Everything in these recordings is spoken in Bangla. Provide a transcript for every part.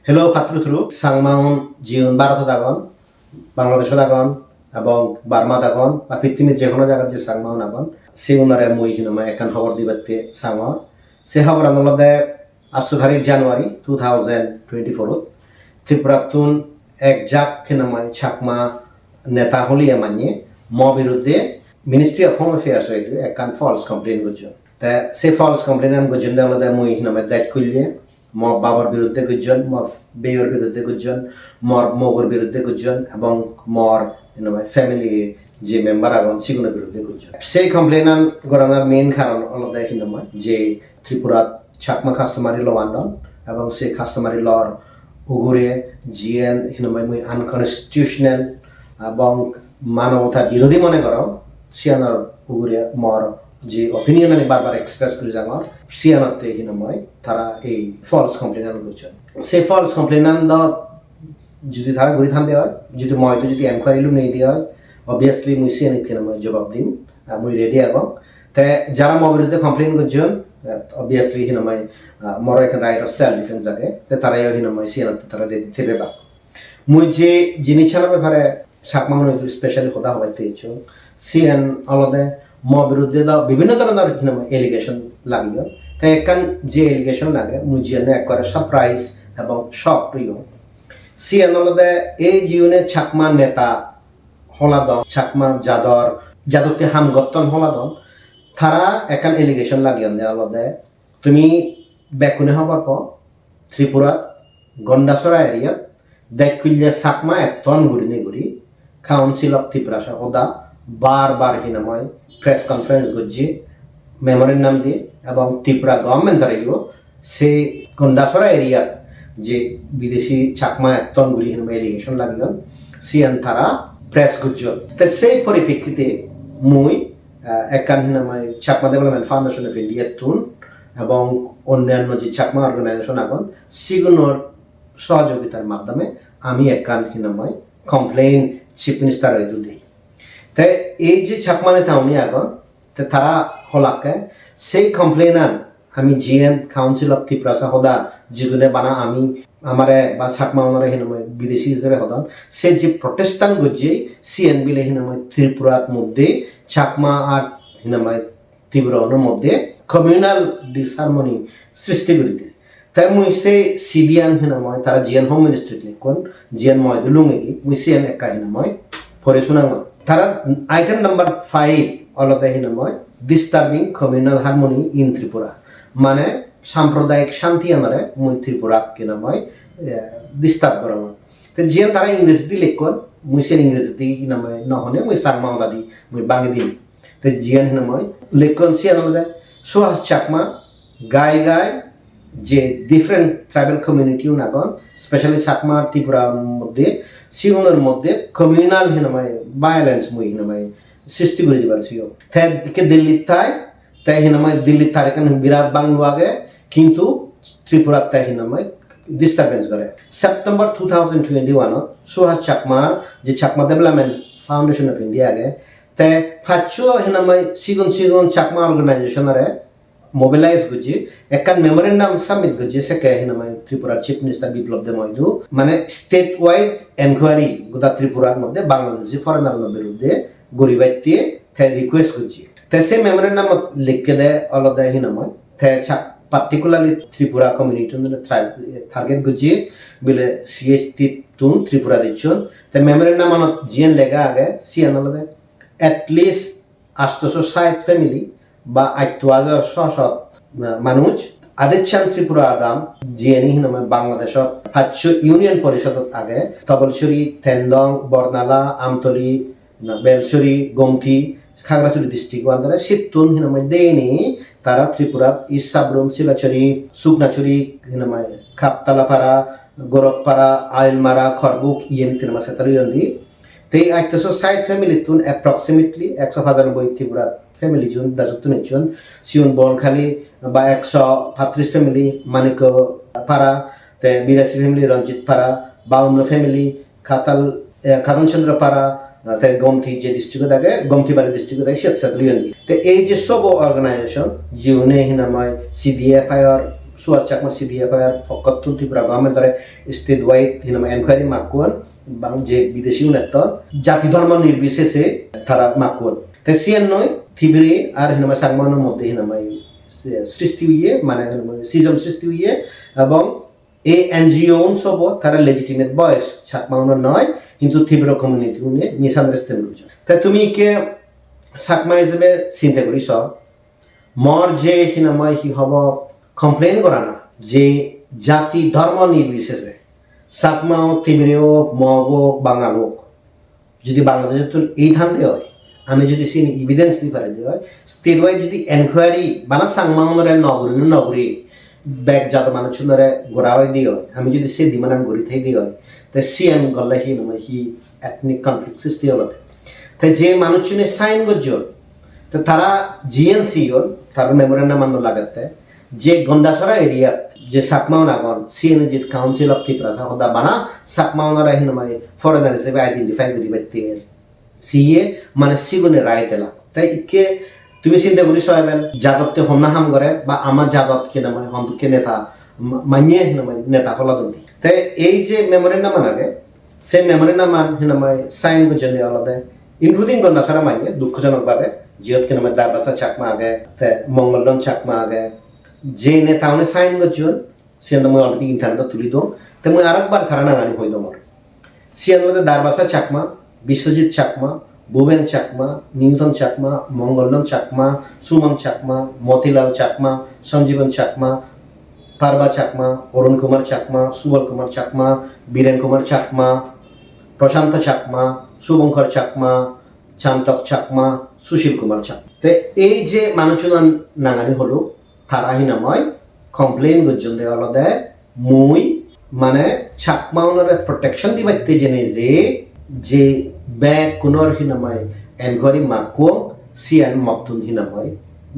Hello Patrutru, Sangmaun Jiun Barato Dagon, Bangladesh Dagon, এবং বার্মা দাগন বা পৃথিবীর যে কোনো জায়গায় যে সাংমাও নাগন সে উনারে মুই হিনমা একান খবর দিবাতে সাংমা সে খবর আনলদে 8 জানুয়ারি 2024 ত্রিপুরাতুন এক জাক হিনমা ছাকমা নেতা হলিয়ে মানিয়ে ম বিরুদ্ধে মিনিস্ট্রি অফ হোম অ্যাফেয়ার্স হইতে একান ফলস কমপ্লেন করছেন তা সে ফলস কমপ্লেন করছেন আনলদে মুই হিনমা দায়িত্ব করলে ম বাবার বিরুদ্ধে করছেন ম বেয়র বিরুদ্ধে করছেন মর মগর বিরুদ্ধে করছেন এবং মর ফ্যামিলি যে মেম্বার আগুন সেগুলোর বিরুদ্ধে করছেন সেই কমপ্লেন করানোর মেইন কারণ আলাদা হিনময় যে ত্রিপুরা চাকমা কাস্টমারি ল আন্দোলন এবং সেই কাস্টমারি লর উগুরে জিএন হিনময় মুই আনকনস্টিটিউশনাল এবং মানবতা বিরোধী মনে করো সিয়ানোর উগুরে মর যে অপিনিয়ন আমি বারবার এক্সপ্রেস করে যাওয়ার সিয়ানতে হিনময় তারা এই ফলস কমপ্লেন করছেন সেই ফলস কমপ্লেন যদি তারা ঘুরে থানতে হয় যদি ময়তো যদি এনকোয়ারি নেই দিয়ে হয় অবভিয়াসলি মুই সিয়ান মই জবাব দিম মুই রেডি এবং তাই যারা মর বিরুদ্ধে কমপ্লেন করছেন অবভিয়াসলি হিনময় মর এখানে রাইট অফ সেলফ ডিফেন্স আগে তারাই হিনময় সিয়ানতে তারা রেডি থেকে বা মুই যে জিনিসের ব্যাপারে চাকমাউনে স্পেশালি কথা হবাইতে ইচ্ছুক সিয়ান আলাদা ম বিরুদ্ধে বিভিন্ন ধরনের হিনময় এলিগেশন লাগিব তাই একান যে এলিগেশন লাগে মুই জিয়ানে একবারে সারপ্রাইজ এবং শক হইও সিয়ান আলাদা এই জীবনে চাকমা নেতা হলাদন চাকমা যাদরতে হামগত্তন হলাদন তারা একান এলিগেশন লাগিয়ান দে আলাদা তুমি বেকুনে হবার পর ত্রিপুরা গন্ডাচরা এরিয়াত দেখুইলে চাকমা একটন ঘুরি কাউন্সিল অফ ত্রিপুরা সদা বারবার হিনাময় প্রেস কনফারেন্স করছি মেমোরেন্ডাম দিয়ে এবং ত্রিপুরা গভর্নমেন্ট দ্বারাইও সেই গন্ডাচরা এরিয়াত যে বিদেশি চাকমা একটন ঘুরি হিনাময় এলিগেশন লাগিয়ান সিয়ান তারা প্রেস গুজন তো সেই পরিপ্রেক্ষিতে মুই একান হিনাময় Chakma development foundation of India তুন এবং অন্যান্য যে চাকমা অর্গানাইজেশন আগুন সেগুলোর সহযোগিতার মাধ্যমে আমি একান হিনাময় কমপ্লেন চিফ মিনিস্টার হয়ে দিই তাই এই যে চাকমা নেতা উনি আগুন তো তারা হলাকে সেই কমপ্লেন আমি জিএন কাউন্সিল অফ ত্রিপুরা সদা যেগুলো বানা আমি আমারে বা চাকমাউনরে হিনময় বিদেশি হিসেবে হদান সে যে প্রটেস্টান গজ্জে সিএন বিলে হিনময় ত্রিপুরার মধ্যে চাকমা আর হিনময় ত্রিপুরার মধ্যে কমিউনাল ডিসহারমনি সৃষ্টি করে দিয়ে তাই মুই সে সিডিয়ান হিনময় তারা জিএন হোম মিনিস্ট্রি লিখুন জিএন ময় লুঙ্গি মুই সিএন একা হিনময় পরে শোনাম তারা আইটেম নাম্বার 5 অলদা হিনময় disturbing communal harmony in Tripura মানে সাম্প্রদায়িক শান্তি আনারে মুই ত্রিপুরা কিনাময় ডিস্টার্ব করা তো জিয়ান তারা ইংরেজিতে লিখুন মুই সে ইংরেজিতে হিনাময় নহনে মুই সাংমাও দাদি মুই বাঙি দিম তো জিয়ান হিনাময় লিখুন সিয়ান আলাদা সুহাস চাকমা গায় যে ডিফারেন্ট ট্রাইবাল কমিউনিটিও নাগন স্পেশালি চাকমা ত্রিপুরার মধ্যে সিগুনের মধ্যে কমিউনাল হিনাময় ভায়োলেন্স মুই হিনাময় সৃষ্টি করে দিবার সিও তাই একে দিল্লির তাই হিনাময় দিল্লির তার এখানে বিরাট বাংলো আগে কিন্তু ত্রিপুরার তাই হিনাময় ডিস্টার্বেন্স করে সেপ্টেম্বর 2021 সুহাস চাকমার যে Chakma development foundation of India আগে তাই ফাচ্চো হিনাময় সিগুন চাকমা অর্গানাইজেশনরে মোবিলাইজ করছি একান মেমোরেন্ডাম সাবমিট করছি সে কে হিনাময় ত্রিপুরার চিফ মিনিস্টার বিপ্লব দে ময়দু মানে স্টেট ওয়াইড এনকোয়ারি গোটা ত্রিপুরার মধ্যে বাংলাদেশি ফরেনারের বিরুদ্ধে গরিবাইতে তাই রিকোয়েস্ট করছি তাই সে মেমোরেন্ডাম লিখে দেয় আলাদা হিনাময় তাই পার্টিকুলারলি ত্রিপুরা কমিউনিটি টার্গেট করছি বলে সিএসটি তুন ত্রিপুরা দিচ্ছন তাই মেমোরেন্ডাম জিএন লেখা আগে সিয়ান আলাদা এটলিস্ট 860 ফ্যামিলি বা 8,600 মানুষ আদিচ্ছান ত্রিপুরা আদাম জিএনি হিনাময় বাংলাদেশত 500 ইউনিয়ন পরিষদত আগে তবলছড়ি তেন্দং বর্নালা আমতলি বেলছড়ি গমতি খাগড়াছড়ি ডিস্ট্রিক্ট ওয়ান্দারে সিতুন হিনাময় দেনি তারা ত্রিপুরা ইস্ট সাবরুম শিলাছড়ি সুকনাছড়ি হিনাময় খাপতালাপাড়া গোরখপাড়া আইলমারা খরবুক ইয়েনি তিনমা সেতারিয়নলি তেই 860 ফ্যামিলি তুন অ্যাপ্রক্সিমেটলি 195 ত্রিপুরা ফ্যামিলি জুন দাজতুন ইচুন সিউন বনখালি বা 135 ফ্যামিলি মানিক পাড়া তে 82 ফ্যামিলি রঞ্জিত পাড়া 52 ফ্যামিলি খাতানচন্দ্র পাড়া তাই গমতি যে ডিস্ট্রিক্ট থাকে গমতিবাড়ি ডিস্ট্রিক্ট থাকে সেট সেটলিয়ন তো এই যে সব organisation জিউনে হিনাময় সিডিএফআই Suhas Chakmar CDFR Pokotun Tripura government dore statewide hinama enquiry makuan bang je bideshi unetton jati dharma nirbisheshe tara makuan te sian noy thibiri ar hinama sangmaner moddhe hinama সৃষ্টি হইয়ে মানে সিজন সৃষ্টি হইয়ে এবং এই এনজিও সব তারা লেজিটিমেট বয়স চাকমাউনের নয় কিন্তু তীব্র কমিউনিটি নিয়ে মিসআন্ডারস্ট্যান্ড করছে তাই তুমি কে চাকমা হিসেবে চিন্তা করিস মর যে হিনাময় হি হব কমপ্লেন করা না যে জাতি ধর্ম নির্বিশেষে চাকমাও তীব্রেও মগ বাঙাল হোক যদি বাংলাদেশের তো এই ধান্দে হয় আমি যদি সিন এভিডেন্স দিতে পারি হয় স্টেট ওয়াইজ যদি এনকোয়ারি বানা সাংমাউনরে নগরী ব্যাগ যাত মানুষরে গোড়াওয়াই দিয়ে হয় আমি যদি সে দিমানান গড়ি থাই দিয়ে হয় তাই সিএন গল্লা হি নয় হি এথনিক কনফ্লিক্ট সৃষ্টি হল তাই যে মানুষজনে সাইন করজন তো তারা জিএনসি হল তার মেমোরেন্ডাম মান্য লাগাতে যে গন্ডাছড়া এরিয়া যে চাকমাউন আগন সিএন যে কাউন্সিল অফ ত্রিপুরা হদা বানা চাকমাউনরা হি নয় ফরেনার হিসেবে আইডেন্টিফাই করি বাইতে সিএ মানে সিগুনে রায় দিলা তাই ইকে তুমি চিন্তা করি সবাই জাদততে হন্না হাম করে বা আমার জাদত কে নামায় হন্দুকে নেতা মানিয়ে নেতা হলা জলদি তাই এই যে মেমোরেন্ডাম আগে সে মেমোরেন্ডাম হিনামায় সাইন করছেন আলাদা ইনক্লুডিং গন্ডাছড়া মানিয়ে দুঃখজনকভাবে জিয়ত কে নামায় দারবাসা চাকমা আগে মঙ্গলদন চাকমা আগে যে নেতা উনি সাইন করছেন সে মই অলরেডি ইন্টারনেটে তুলি দো তাই মই আরেকবার ধারণা গানি হইল মোর সে দারবাসা চাকমা বিশ্বজিৎ চাকমা ভুবেন চাকমা নিউটন চাকমা মঙ্গলদন চাকমা সুমন চাকমা মতিলাল চাকমা সঞ্জীবন চাকমা পারবা চাকমা অরুণ কুমার চাকমা সুবল কুমার চাকমা বীরেন কুমার চাকমা প্রশান্ত চাকমা শুভঙ্কর চাকমা চান্তক চাকমা সুশীল কুমার চাকমা তো এই যে মানুষজন নাঙানি হলো তারা হিনাময় কমপ্লেন গর্জন দেওয়া আলাদা মুই মানে চাকমাউনরে প্রোটেকশন দিবাইতে জেনে যে ব্যাগ কোনর হিনাময় এনকোয়ারি মাকো সিএন মকতুন হিনাময়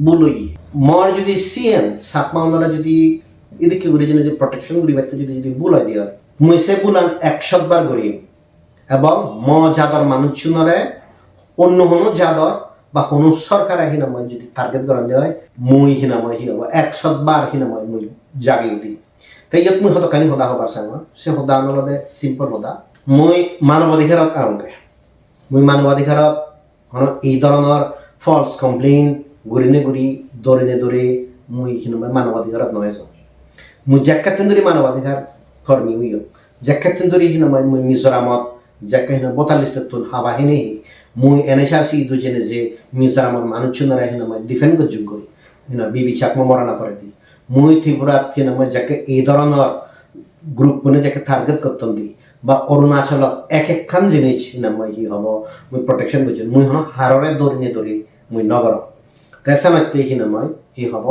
বুলই মর যদি সিএন চাকমাউনরা যদি এদিকে ঘুরে যে প্রোটেকশন করি বাইতে যদি বুলাই দিয়ে মুই সে বুলান 100 বার করি এবং ম জাদর মানুষজনরে অন্য কোনো জাদর বা কোনো সরকার হিনাময় যদি টার্গেট করান দেওয়া হয় মুই হিনাময় হি হব 100 বার হিনাময় মুই জাগি উঠি তাই ইয়াত মুই হত কানি হদা হবার সাঙ্গ সে হদা আনলদে সিম্পল হদা মই মানবাধিকারত আনকে মই মানবাধিকারত এই ধরনের ফলস কমপ্লেইন গরিনে গরি দরে মই হিনাময় মানবাধিকারত নয় মুই জ্যাকাতেন ধরি মানবাধিকার কর্মী হইও জ্যাকাতেন ধরি হিনাময় মুই মিজোরামত জ্যাকা হিনা 42 তুন হাবা হেনে মুই এনএসআরসি দুজনে যে মিজোরামর মানুষজনরা হিনাময় ডিফেন্ড যোগ্য হিনা বিবি চাকমা মরানা করে দি মুই ত্রিপুরাত হিনাময় জ্যাকে এই ধরনের গ্রুপ বনে জ্যাকে টার্গেট করতাম দি বা অরুণাচলত একখান জিনিস হিনাময় হি হব মুই প্রোটেকশন বুঝুন মুই হন হাররে দরি মুই নগর তেসানাতে হিনাময় হি হব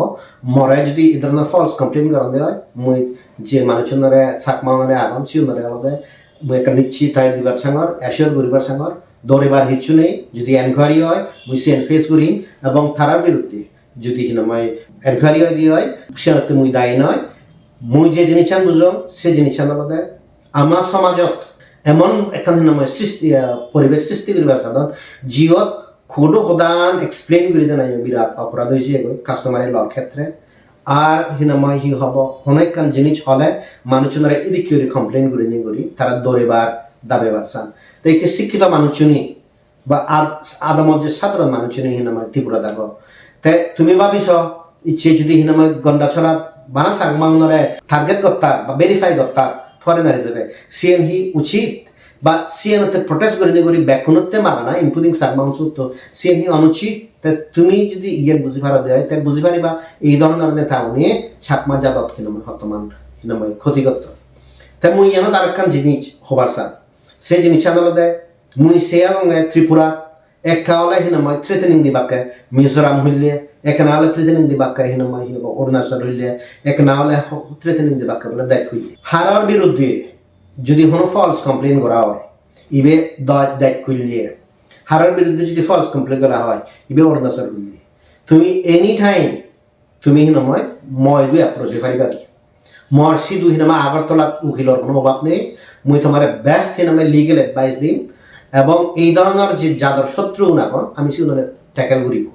মরে যদি এই ধরনের ফলস কমপ্লেন করা দেয় মুই যে মানুষজনরে চাকমাউনরে আগম সিউনরে আলাদা মুই একটা নিশ্চিত তাই দিবার সাঙ্গর অ্যাসিওর করিবার সাঙ্গর দৌড়িবার হিচ্ছু নেই যদি এনকোয়ারি হয় মুই সে ফেস করি এবং তারার বিরুদ্ধে যদি হিনাময় এনকোয়ারি হয় দিয়ে হয় সেটাতে মুই দায়ী নয় মুই যে জিনিসান বুঝম সে জিনিসান আলাদা আমার সমাজত এমন একখান হিনাময় সৃষ্টি পরিবেশ সৃষ্টি করিবার সাধন জিয়ত খুদো সদান এক্সপ্লেইন করি দেয় বিরাট অপরাধ হয়েছে কাস্টমারি লর ক্ষেত্রে আর হিনাময় হি হব অনেকখান জিনিস হলে মানুষজনরা এদিক করে কমপ্লেন করে নিয়ে করি তারা দৌড়েবার দাবেবার চান তো এই শিক্ষিত মানুষজনই বা আদামত যে সাধারণ মানুষজনই হিনাময় ত্রিপুরা দাগ তাই তুমি ভাবিস ইচ্ছে যদি হিনাময় গন্ডাছড়া বানা চাকমাউনরে টার্গেট করতা বা ভেরিফাই করতা ফরেনার হিসেবে সিএন হি উচিত বা সিএনতে প্রটেস্ট করে ব্যাকুণতে মাগানা ইনক্লুডিং চাকমাউন তো সিএন হি অনুচিত তুমি যদি ইয়ের বুঝি পারা দেয় তাই বুঝি পারিবা এই ধরনের নেতা নিয়ে চাকমা জাদত হিনাময় হতমান হিনাময় ক্ষতিগত তাই মুই এনত আরেকখান জিনিস হবার চান সেই জিনিস আনলদে মুই সে ত্রিপুরা একটা হলে হিনাময় থ্রেটেনিং দিবাকে মিজোরাম হইলে এক না হলে থ্রেটেনিং দিবাকে হিনাময় হইব অরুণাচল হইলে এক না হলে থ্রেটেনিং দিবাকে বলে দায়িত্ব হইলে হারার বিরুদ্ধে যদি কোনো ফলস কমপ্লেন করা হয় ইবে দায়িত্ব হইলে হারার বিরুদ্ধে যদি ফলস কমপ্লেন করা হয় ইবে অরুণাচল হইলে তুমি এনি টাইম তুমি হিনাময় মই দুই অ্যাপ্রোচ হয়ে পারিবা কি মর সিধু হিনামা আগরতলা উকিলর কোনো অভাব নেই মুই তোমার বেস্ট হিনাময় লিগেল অ্যাডভাইস দিম এবং এই ধরনের যে যাদের শত্রু নাগন আমি সিউনরে ট্যাকেল করিব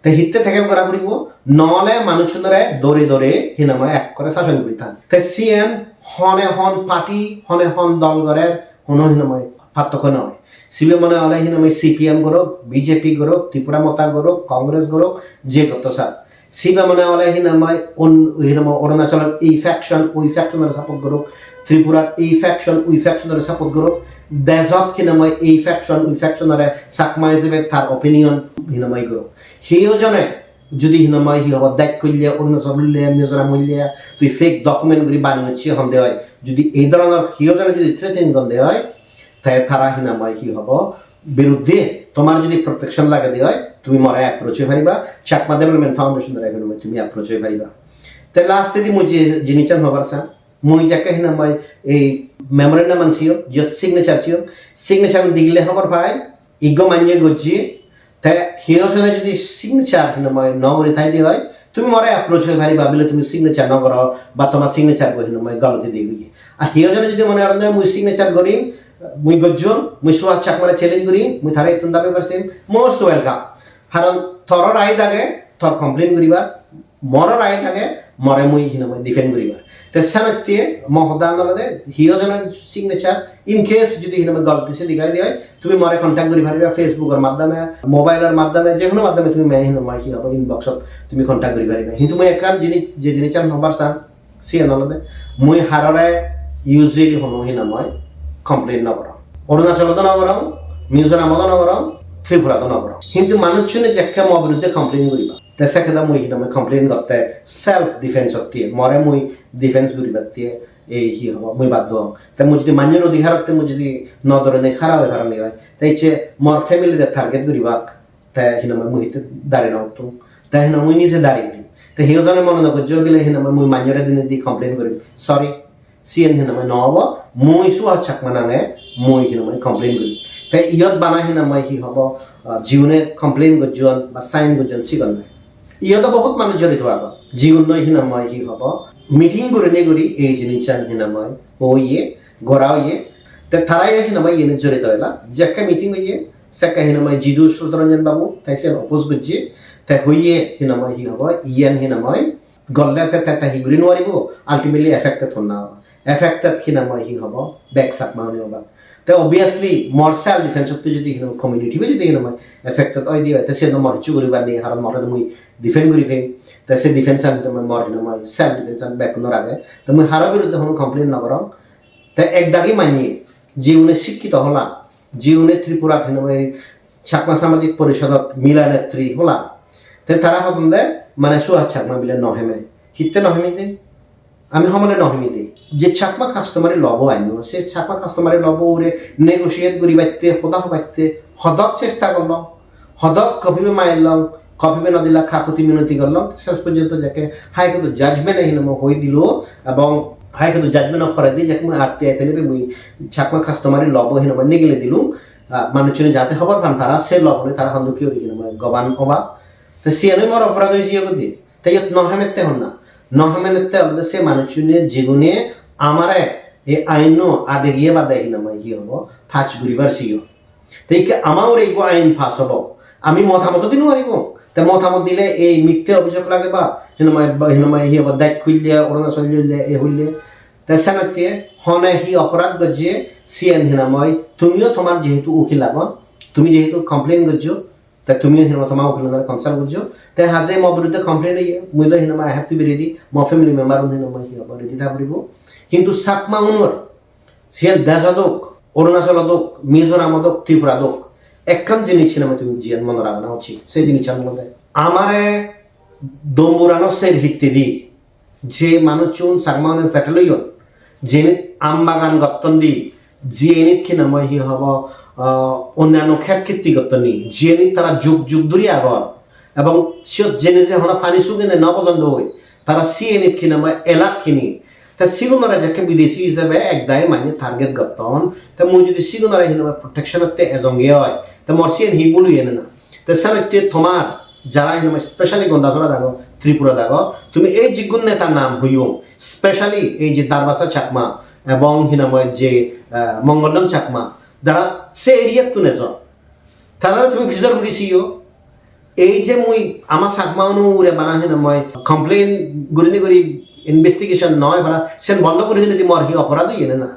তে হিতে থেকে করা পড়িব নহলে মানুষজনরে দৌড়ে দৌড়ে হিনাময় এক করে শাসন করি থান তে সিএন হনে হন পার্টি হনে হন দল গড়ের হনো হিনাময় পার্থক্য নয় সিবে মনে হলে হিনাময় সিপিএম করুক বিজেপি করুক ত্রিপুরা মতা করুক কংগ্রেস করুক যে কত সার সিবে মনে হলে হিনাময় অরুণাচলের এই ফ্যাকশন ওই ফ্যাকশনের সাপোর্ট করুক ত্রিপুরার এই ফ্যাকশন ওই ফ্যাকশনের সাপোর্ট করুক দেশত হিনাময় এই ফ্যাকশন ওই ফ্যাকশনরে চাকমা হিসেবে তার অপিনিয়ন হিনাময় করুক সেইজনে যদি হিনাময় হি হব দেখ করলে অরুণাচল মিজোরাম হইলে তুই ফেক ডকুমেন্ট করে বানিয়েছি সন্দেহ হয় যদি এই ধরনের সিওজনে যদি থ্রেটিং সন্দেহ হয় তাই তারা হিনাময় হি হব বিরুদ্ধে তোমার যদি প্রোটেকশন লাগে দিয়ে হয় তুমি মরে অ্যাপ্রোচ হয়ে পারিবা চাকমা ডেভেলপমেন্ট ফাউন্ডেশনের একাডেমি তুমি অ্যাপ্রোচ হয়ে পারিবা তাই লাস্টে দি মুই যে জিনিস হবার চা মুই যাকে হিনাময় এই মেমোরেন্ডাম আনছিও যত সিগনেচার দিলে হবার পাই ইগো মানিয়ে গজি তাই হিওজনে যদি সিগনেচার হিনাময় নগরে তাই দিয়ে হয় তুমি মরে অ্যাপ্রোচ হয়ে পারিবা বলে তুমি সিগনেচার নগর বা তোমার সিগনেচার করে হিনাময় গলতি দিয়ে গিয়ে আর হিওজনে যদি মনে করেন মুই সিগনেচার করি মুই গজ্জন মুই সুহাস চাকমারে চ্যালেঞ্জ করি মুই তারা ইতুন দাবি পারছি মোস্ট ওয়েলকাম কারণ থর রায় থাকে থর কমপ্লেন করিবা মর রায় থাকে মরে মুই হিনাময় ডিফেন্ড করিবা তে সানাতে মহদান আলাদা হিওজনের সিগনেচার ইন কেস যদি হিনাময় গলতি সে দিগাই দিয়ে তুমি মরে কন্টাক্ট করি পারিবা ফেসবুকের মাধ্যমে মোবাইলের মাধ্যমে যে কোনো মাধ্যমে তুমি মে হিনাময় কি হবে ইনবক্সত তুমি কন্টাক্ট করি পারিবা কিন্তু মুই একান জিনিস যে জিনিস নম্বর চান সিএন আলাদা মুই হাররে ইউজুয়ালি হনো হিনাময় কমপ্লেন নকরাম অরুণাচলত নকরাম মিজোরামত নকরাম ত্রিপুরাত নকরাম কিন্তু মানুষজনে যাকে মো বিরুদ্ধে কমপ্লেন করিবা তে সেকেদা মুই হিনাময় কমপ্লেন করতে সেলফ ডিফেন্স দিয়ে মরে মুই ডিফেন্স করিবা দিয়ে এই হি হব মুই বাধ্য হম তাই মুই যদি মান্যর অধিকারতে মুই যদি নদরনে খারাপ হয়ে হারানি হয় তাই যে মোর ফ্যামিলিরে টার্গেট করিবা তাই হিনাময় মুই হিতে দাঁড়িয়ে নাও তাই হিনা মুই নিজে দাঁড়িয়ে দিই তাই হিওজনে মনে নকর যে গেলে হিনাময় মুই মান্যরে দিনে দি কমপ্লেন করি সরি সিএন হিনাময় নহব মুই সুহাস চাকমা নামে মুই হিনাময় কমপ্লেন করি তাই ইয়ত বানা হিনাময় হি হব জীবনে কমপ্লেন করজন বা সাইন করজন সিগন নাই ইয়ত বহুত মানুষ জড়িত হওয়া জীবন নয় হিনাময় হি হব মিটিং করে নে করি এই জিনিস হিনাময় ওইয়ে গড়াও ইয়ে তে তারাই হিনাময় ইয়ে জড়িত হইলা যাকে মিটিং হইয়ে সেকা হিনাময় জিদু সুলতানরঞ্জন বাবু তাই সে অপোজ করছে তাই হইয়ে হিনাময় হি হব ইয়ান হিনাময় গল্লে তাই হিগুৰি নোৱাৰিব আল্টিমেটলি এফেক্টেড হন না এফেক্টেড হিনাময় হি হব বেক চাকমাউনি হবা তাই অবভিয়াসলি মোৰ সেলফ ডিফেন্সত যদি হিনাময় কমিউনিটি যদি হিনাময় এফেক্টেড হয় দিয়ে তাই সে নম্বৰ চু কৰিবা নি কাৰণ মৰে মুই ডিফেন্ড কৰি ফেম তাই সে ডিফেন্স মোৰ হিনাময় সেলফ ডিফেন্স বেক নৰাগে তো মুই হাৰৰ বিৰুদ্ধে কোনো কমপ্লেইন নকৰম তাই একদাগি মানিয়ে জীবনে শিক্ষিত হলা জীবনে ত্রিপুরা হিনাময় চাকমা সামাজিক পরিষদত মিলা নেত্রী হলা তাই তারা হবন্দে মানে সুহাস চাকমা বিলে নহেমে হিতে নহেমিতে আমি সমলে নহেমিতে যে চাকমা কাস্টমারে লব আইন সে চাকমা কাস্টমারে লব ওরে নেগোশিয়েট করি বাইতে সদা বাইতে সদক চেষ্টা করলাম সদক কপিবে মাইলাম কপিবে নদিলা খাকুতি মিনতি করলাম শেষ পর্যন্ত যাকে হাইকোর্ট জাজমেন্ট হিনাময় হয়ে দিল এবং হাইকোর্ট জাজমেন্ট করে দিই যাকে মুই আরটিআই ফেলে মুই চাকমা কাস্টমারে লব হিনাময় নিগেলে দিলু মানুষজনে যাতে খবর পান তারা সে লবনে তারা সন্দুকি হিনাময় গবান হবা তো সিয়ানোই মোর অপরাধ হয়েছে দিয়ে তাই নহমেতে হন না নহমেতে হলে সে মানুষজনের জীবনে আমারে এই আইন আদে গিয়ে বাদে হিনাময় কি হব ফাঁস ঘুরিবার সিও তাই আমারও এই আইন ফাঁস হব আমি মতামত দিন পারিব তা মতামত দিলে এই মিথ্যে অভিযোগ লাগে বা হিনাময় হি হব দায়িত্ব খুললে অরুণাচল এ হইলে তাই সেনাতে হনে হি অপরাধ গজিয়ে সিএন হিনাময় তুমিও তোমার যেহেতু উকিল লাগন তুমি যেহেতু কমপ্লেন করছো তাই তুমিও হিনাময় তোমার উকিল কনসার্ন করছো তাই হাজে মো বিরুদ্ধে কমপ্লেন হইয়ে মুই হিনাময় I have to be ready মো ফ্যামিলি মেম্বার হিনাময় হি হব রেডি থাকিব কিন্তু চাকমাউনৰ সে দেশদক অরুণাচল দোক মিজোরাম দোক ত্রিপুরা দোক একখান জিনিস হিনাময় তুমি জিয়ান মনে রাখা উচিত সেই জিনিস মনে আমারে দম্বুরানো সের ভিত্তি দি যে মানুষজন চাকমাউনে সেটেল হইন যেনিত আম বাগান গত্তন দি জিয়েনিত হিনাময় হি হব অন্যান্য ক্ষেত কীর্তি গত্তন নি জিয়েনিত তারা যুগ যুগ ধরে আগর এবং জেনে যে হনা ফানি সুগেনে নপছন্দ হই তারা সিয়েনিত হিনাময় এলাক খিনি তা সিগুনরা যাকে বিদেশি হিসাবে একদায় মানে টার্গেট গত্তন তা মুই যদি সিগুনরা হিনাময় প্রোটেকশনতে এজঙ্গে হয় তা মোর সিয়েন হি বলু এনে না তা সানতে তোমার যারা হিনাময় স্পেশালি গন্ডাচরা দাগো ত্রিপুরা দাগো তুমি এই জিগুন নেতার নাম হইও স্পেশালি এই যে দারবাসা চাকমা এবং হিনাময় যে মঙ্গলন চাকমা যারা সে এরিয়াত তুনেছ তারা তুমি ভিজর করিছিও এই যে মুই আমার চাকমাউনুরে বানা হেন মই কমপ্লেইন গুরিনি গুরি ইনভেস্টিগেশন নয় বানা সেন বন্ধ করে দিলে মর হি অপরাধ হইয়ে না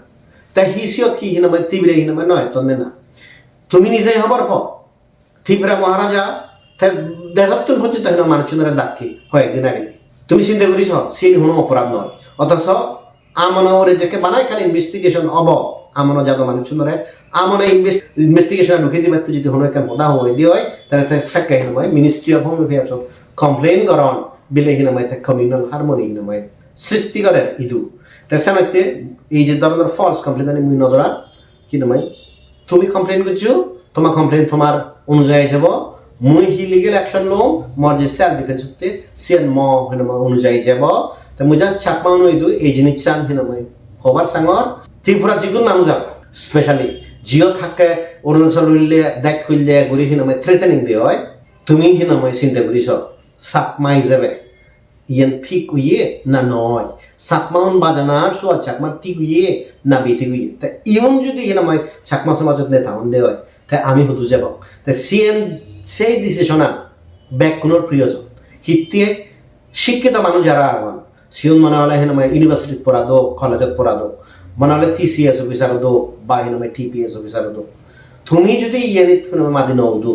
তাই হি সিয়ত কি হিন মই তিবরে হিন মই নয় তন্নে না তুমি নিজেই হবার প তিবরা মহারাজা তাই দেশাত্তর হচ্ছে তাই মানুষজনের দাক্ষী হয় একদিন আগে তুমি চিন্তা করিস সিন কোনো অপরাধ নয় অথচ আমন ওরে যেকে বানায় কারণ ইনভেস্টিগেশন অব আমন যাদব মানুষজনের আমন ইনভেস্টিগেশন ঢুকে দিবে যদি হনো একটা মদা হয়ে দিয়ে হয় তাহলে সাক্কা হিন মই ministry of home affairs complain করন বিলে হিন মই তা কমিউনাল হারমোনি হিন মই সৃষ্টি করে ইদু তাই সামনে এই যে ধরনের ফলস কমপ্লেন আমি মুই নদরা হিন মই তুমি কমপ্লেন করছো তোমার কমপ্লেন তোমার অনুযায়ী যাব মুই হি লিগেল অ্যাকশন লো মোর যে সেলফ ডিফেন্স হতে সিএন ম হিন মই অনুযায়ী যাব তা মুই জাস্ট চাকমাউনো ইদু এই জিনিস চান হিন মই হবার সাঙ্গর ত্রিপুরা যিগুন মানুষ যাব স্পেশালি জিও থাকে অরুণাচল হইলে দেখ হইলে ঘুরি হিন মই থ্রেটেনিং দিয়ে হয় তুমি হিন মই চিন্তা করিস চাকমাই যাবে ইয়ান ঠিক হইয়ে না নয় চাকমাউন বাজানার সুহাস চাকমার ঠিক হইয়ে না বেঠিক হইয়ে তা ইউন যদি হিন মই চাকমা সমাজত নেতা হন দে হয় তাই আমি হতু যাব তাই সিএন সেই ডিসিশন ব্যাক কোনোর প্রিয়জন হিত্তিয়ে শিক্ষিত মানুষ যারা আগন সিউন মনে হলে হেন মই ইউনিভার্সিটিত পড়া দো কলেজত পড়া দো মনে হলে TCS অফিসার দো বা হেন মই TPS অফিসার দো তুমি যদি ইয়ানিত কোনো মাদি নও দো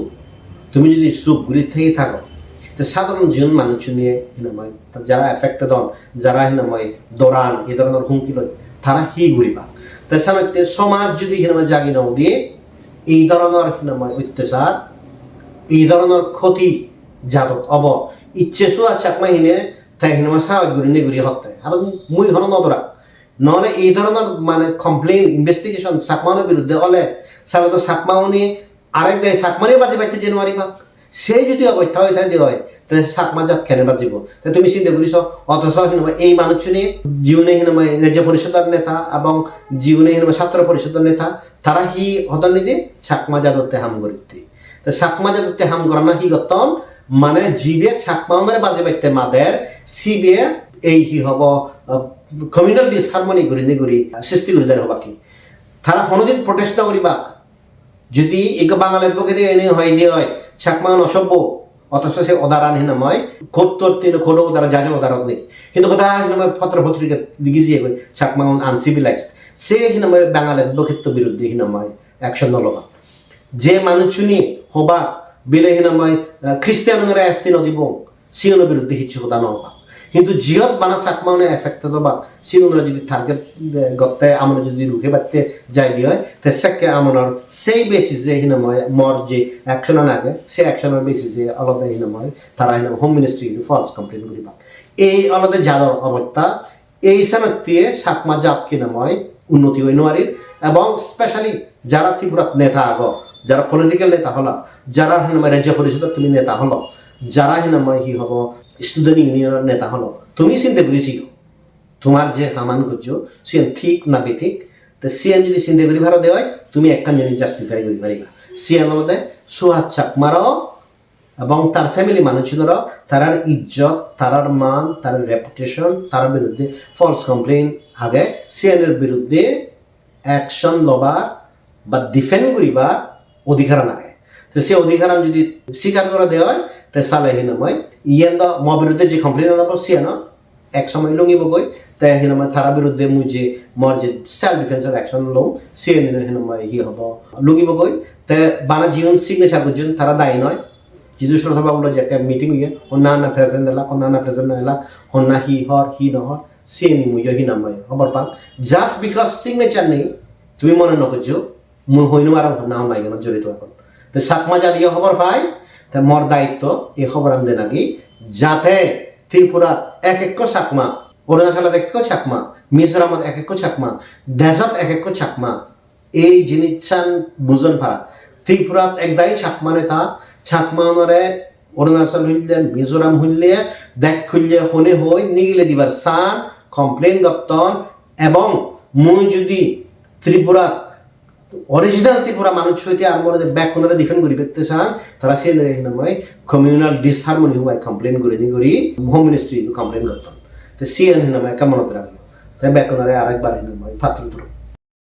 তুমি যদি সুখ ঘুরি থেকে থাকো তো সাধারণ জীবন মানুষ নিয়ে হেন মই যারা এফেক্টেড হন যারা হেন মই দৌড়ান এই ধরনের হুমকি লয় তারা হি ঘুরি পাক তাই সামনে সমাজ যদি হেন মই জাগি নও দিয়ে এই ধরনের হেন মই অত্যাচার এই ধরনের ক্ষতি জাতক অব ইচ্ছে সুহাস চাকমা হিনে তাই হিনে মই সাহায্য ঘুরি ঘুরি হত্যায় আর মুই হন নদরা নহলে এই ধরনের মানে কমপ্লেইন ইনভেস্টিগেশন চাকমাউনের বিরুদ্ধে হলে সাধারণত চাকমাউনি আরেক দেয় চাকমানি বাজেবাত্তে জানুয়ারি পাক সেই যদি অবস্থা হয়ে থাকে হয় তাহলে চাকমা জাত কেনে বাজিব তাই তুমি চিন্তা করিস অথচ হিনমা এই মানুষজনে জীবনে হিনমা রাজ্য পরিষদের নেতা এবং জীবনে হিনমা ছাত্র পরিষদের নেতা তারা হি হতন নিতে চাকমা জাততে হাম করিতে তা চাকমা জাততে হাম করা না হি গতন মানে জিবে চাকমাউনের বাজেবাত্তে মাদের সিবে এই হি হব কমিউনাল ডিসহারমনি ঘুরি সৃষ্টি করে দেয় হবা কি তারা কোনোদিন প্রটেস্ট করিবা যদি এক বাঙালির পক্ষে দিয়ে এনে হয় দিয়ে হয় চাকমাউন অসভ্য অথচ সে অদারান হিন মই কোত্তর তিন খোড়ো তারা যাজ অদারত নেই কিন্তু কথা হিন মই পত্র পত্রিকা লিখিছিয়ে কই চাকমাউন আনসিভিলাইজড সে হিন মই বাঙালির বক্ষিত্ব বিরুদ্ধে হিন মই অ্যাকশন নলবা যে মানুষনি হবা বিলে হিন মই খ্রিস্টানরা আসতে নদিব সিওনের বিরুদ্ধে কিছু কথা নহবা কিন্তু জিয়ত বানা চাকমাউনে এফেক্টেড হবা সিওনরা যদি টার্গেট গতে আমরা যদি রুখে বাড়তে যাই দিয়ে হয় তে সেকে আমরার সেই বেসিসে হিন মই মর যে অ্যাকশন আগে সেই অ্যাকশনের বেসিসে আলাদা হিন মই তারা হিন হোম মিনিস্ট্রি ফলস কমপ্লেন করিবা এই আলাদা যাদর অবস্থা এই সানতে চাকমা জাত কিনা মই উন্নতি হই নোয়ারির এবং স্পেশালি যারা ত্রিপুরাত নেতা আগ যারা পলিটিক্যাল নেতা হলা যারা হিন মই রাজ্য পরিষদের তুমি নেতা হলো যারা হিন মই হি হব স্টুডেন্ট ইউনিয়নের নেতা হলো তুমি চিন্তা করেছি তোমার যে হামান করছো সিএন ঠিক না বেঠিক তো সিএন যদি চিন্তা করি ভালো দেওয়ায় তুমি একখান জিনিস জাস্টিফাই করি পারিবা সিএন হলতে সুহাস চাকমারও এবং তার ফ্যামিলি মানুষেরও তারার ইজ্জত তারার মান তার রেপুটেশন তার বিরুদ্ধে ফলস কমপ্লেন আগে সিএনের বিরুদ্ধে অ্যাকশন লবার বা ডিফেন্ড করিবার অধিকার নাগে তো সে অধিকার যদি স্বীকার করে দেওয়া হয় তে সালে হিনময় ইয়েন দ ম বিরুদ্ধে যে কমপ্লেন আনব সিএন এক সময় লুঙ্গিব গই তাই হিনময় তারা বিরুদ্ধে মুই যে মর যে সেলফ ডিফেন্সের অ্যাকশন লম সিএন হিনময় হি হব লুঙ্গিব গই তে বানা জীবন সিগনেচার করছেন তারা দায়ী নয় जिदु श्रोता बाबू जे একটা মিটিং হইয়ে অন্যান্য প্রেজেন্ট দিলা অন্যান্য প্রেজেন্ট নলা হন্না হি হর হি নহর সিএনি মুই হি নামাই খবর পাক জাস্ট বিকজ সিগনেচার নেই তুমি মনে নকরছো মুই হইনো আর নাও নাই কেন জড়িত এখন তো চাকমা জাতীয় খবর পাই তা মোর দায়িত্ব এই খবর আনতে নাকি যাতে ত্রিপুরাত এক এক চাকমা অরুণাচলত এক এক চাকমা মিজোরামত এক এক চাকমা দেশত এক এক চাকমা এই জিনিস বুঝন পারা ত্রিপুরাত একদাই চাকমা নেতা চাকমাউনরে অরুণাচল হইলে মিজোরাম হইলে দেখ খুললে হনে হই নিগিলে দিবার সান কমপ্লেন গতন এবং মুই যদি ত্রিপুরা অরিজিনাল ত্রিপুরা মানুষ হইতে আর মনে ব্যাক কোনরে ডিফেন্ড করি পেতে চান তারা সে নয় কমিউনাল ডিসহারমনি হওয়ায় কমপ্লেন করি হোম মিনিস্ট্রি কমপ্লেন গতন তো সিএন নয় কেমন রাখলো তাই ব্যাক কোনরে আরেকবার নয় পাত্র